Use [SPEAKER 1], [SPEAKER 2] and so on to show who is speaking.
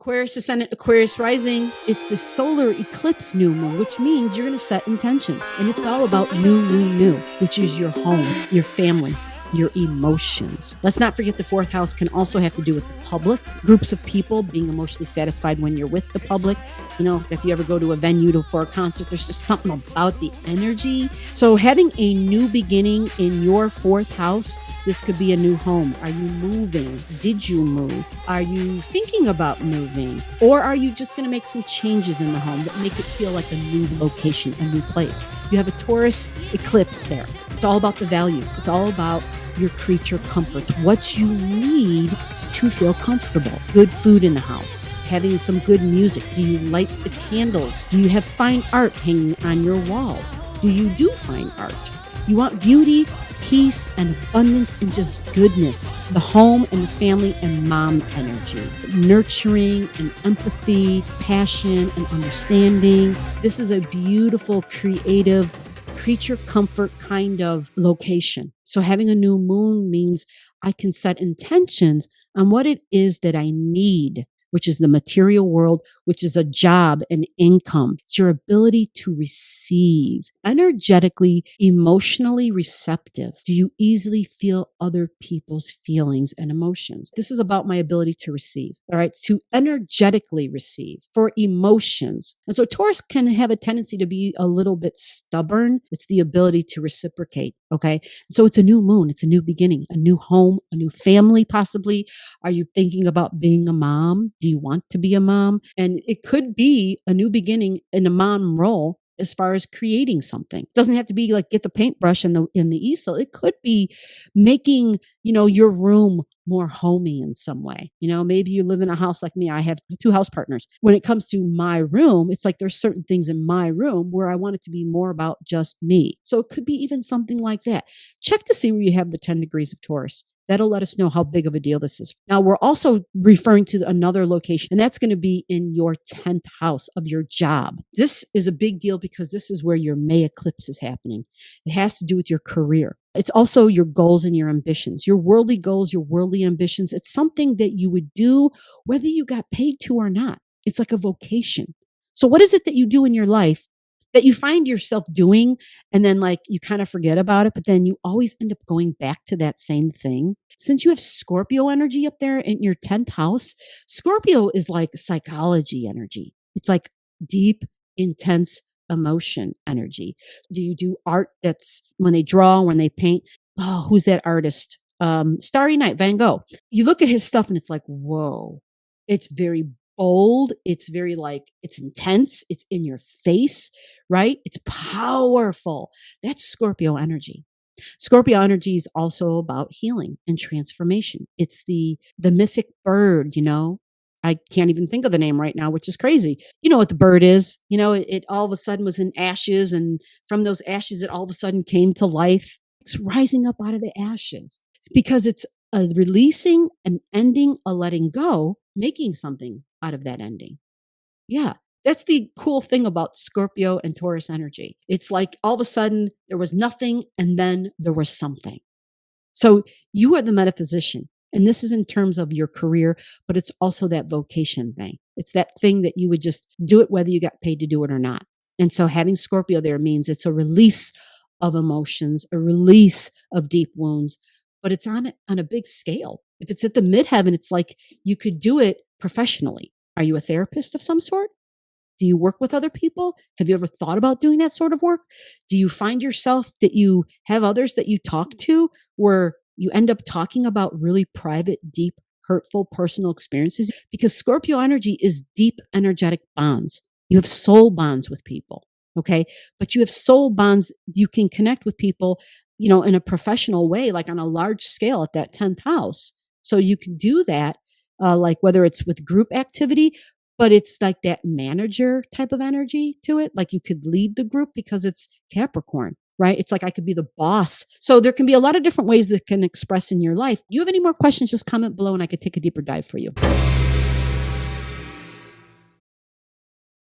[SPEAKER 1] Aquarius Ascendant, Aquarius Rising. It's the solar eclipse new moon, which means you're going to set intentions. And it's all about new, which is your home, your family, your emotions. Let's not forget the fourth house can also have to do with the public, groups of people, being emotionally satisfied when you're with the public. You know, if you ever go to a venue for a concert, there's just something about the energy. So having a new beginning in your fourth house, this could be a new home. Are you moving? Did you move? Are you thinking about moving? Or are you just going to make some changes in the home that make it feel like a new location, a new place? You have a Taurus eclipse there. It's all about the values. It's all about your creature comforts, what you need to feel comfortable. Good food in the house, having some good music. Do you light the candles? Do you have fine art hanging on your walls? Do you do fine art? You want beauty, peace, and abundance, and just goodness. The home and the family and mom energy. Nurturing and empathy, passion and understanding. This is a beautiful, creative, creature comfort kind of location. So having a new moon means I can set intentions on what it is that I need, which is the material world, which is a job and income. It's your ability to receive, energetically, emotionally receptive. Do you easily feel other people's feelings and emotions? This is about my ability to receive, all right, to energetically receive for emotions. And so Taurus can have a tendency to be a little bit stubborn. It's the ability to reciprocate, okay? So it's a new moon. It's a new beginning, a new home, a new family, possibly. Are you thinking about being a mom? Do you want to be a mom? And it could be a new beginning in a mom role as far as creating something. It doesn't have to be like get the paintbrush and the easel. It could be making, your room more homey in some way. Maybe you live in a house like me. I have 2 house partners. When it comes to my room, it's like there's certain things in my room where I want it to be more about just me. So it could be even something like that. Check to see where you have the 10 degrees of Taurus. That'll let us know how big of a deal this is. Now, we're also referring to another location, and that's going to be in your 10th house of your job. This is a big deal because this is where your May eclipse is happening. It has to do with your career. It's also your goals and your ambitions, your worldly goals, your worldly ambitions. It's something that you would do whether you got paid to or not. It's like a vocation. So what is it that you do in your life that you find yourself doing and then you kind of forget about it, but then you always end up going back to that same thing? Since you have Scorpio energy up there in your 10th house, Scorpio is like psychology energy. It's like deep, intense emotion energy. Do you do art that's when they draw, when they paint? Oh, who's that artist? Starry Night, Van Gogh. You look at his stuff and it's like, whoa, it's very bold. It's very it's intense. It's in your face, right? It's powerful. That's Scorpio energy. Scorpio energy is also about healing and transformation. It's the mythic bird, I can't even think of the name right now, which is crazy. You know what the bird is? It all of a sudden was in ashes, and from those ashes, it all of a sudden came to life. It's rising up out of the ashes. It's because it's a releasing, an ending, a letting go, making something out of that ending. Yeah. That's the cool thing about Scorpio and Taurus energy. It's like all of a sudden there was nothing and then there was something. So you are the metaphysician. And this is in terms of your career, but it's also that vocation thing. It's that thing that you would just do it whether you got paid to do it or not. And so having Scorpio there means it's a release of emotions, a release of deep wounds, but it's on a big scale. If it's at the midheaven, it's like you could do it professionally. Are you a therapist of some sort? Do you work with other people? Have you ever thought about doing that sort of work? Do you find yourself that you have others that you talk to where you end up talking about really private, deep, hurtful, personal experiences? Because Scorpio energy is deep, energetic bonds. You have soul bonds with people, okay? But you have soul bonds. You can connect with people, in a professional way, like on a large scale at that 10th house. So you can do that, whether it's with group activity, but it's like that manager type of energy to it. Like you could lead the group because it's Capricorn, right? It's like I could be the boss. So there can be a lot of different ways that can express in your life. You have any more questions, just comment below and I could take a deeper dive for you.